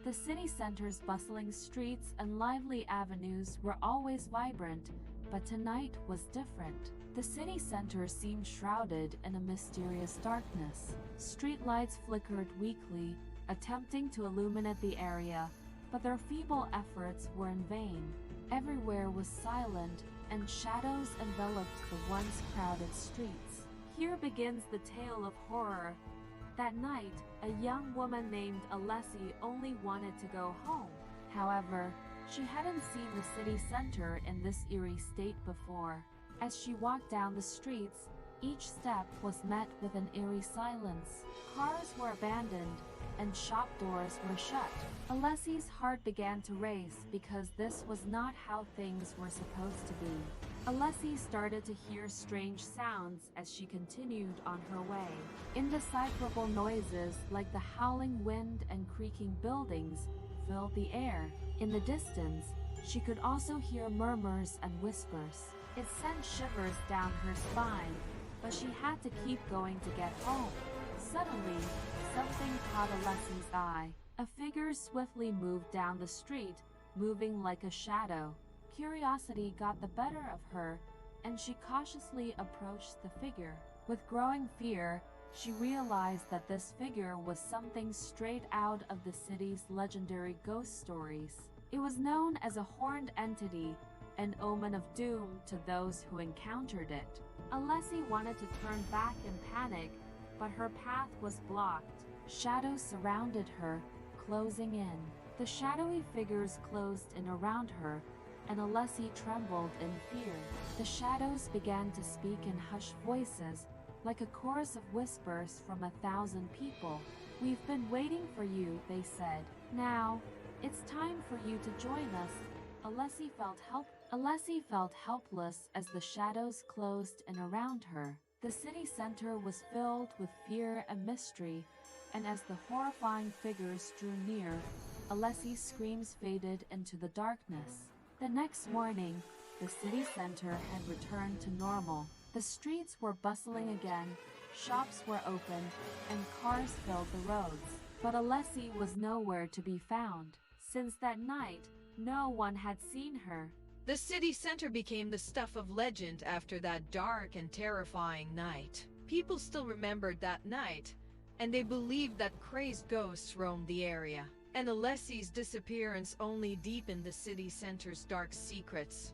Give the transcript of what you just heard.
The city center's bustling streets and lively avenues were always vibrant, but tonight was different. The city center seemed shrouded in a mysterious darkness. Streetlights flickered weakly, attempting to illuminate the area, but their feeble efforts were in vain. Everywhere was silent, and shadows enveloped the once crowded streets. Here begins the tale of horror. That night, a young woman named Alessi only wanted to go home. However, she hadn't seen the city center in this eerie state before. As she walked down the streets, each step was met with an eerie silence. Cars were abandoned, and shop doors were shut. Alessi's heart began to race because this was not how things were supposed to be. Alessi started to hear strange sounds as she continued on her way. Indecipherable noises like the howling wind and creaking buildings filled the air. In the distance, she could also hear murmurs and whispers. It sent shivers down her spine, but she had to keep going to get home. Suddenly, something caught Alessi's eye. A figure swiftly moved down the street, moving like a shadow. Curiosity got the better of her, and she cautiously approached the figure. With growing fear, she realized that this figure was something straight out of the city's legendary ghost stories. It was known as a horned entity, an omen of doom to those who encountered it. Alessi wanted to turn back in panic, but her path was blocked. Shadows surrounded her, closing in. The shadowy figures closed in around her, and Alessi trembled in fear. The shadows began to speak in hushed voices, like a chorus of whispers from 1,000 people. "We've been waiting for you," they said. "Now, it's time for you to join us." Alessi felt helpless as the shadows closed in around her. The city center was filled with fear and mystery, and as the horrifying figures drew near, Alessi's screams faded into the darkness. The next morning, the city center had returned to normal. The streets were bustling again, shops were open, and cars filled the roads. But Alessi was nowhere to be found. Since that night, no one had seen her. The city center became the stuff of legend after that dark and terrifying night. People still remembered that night, and they believed that crazed ghosts roamed the area. And Alessi's disappearance only deepened the city center's dark secrets.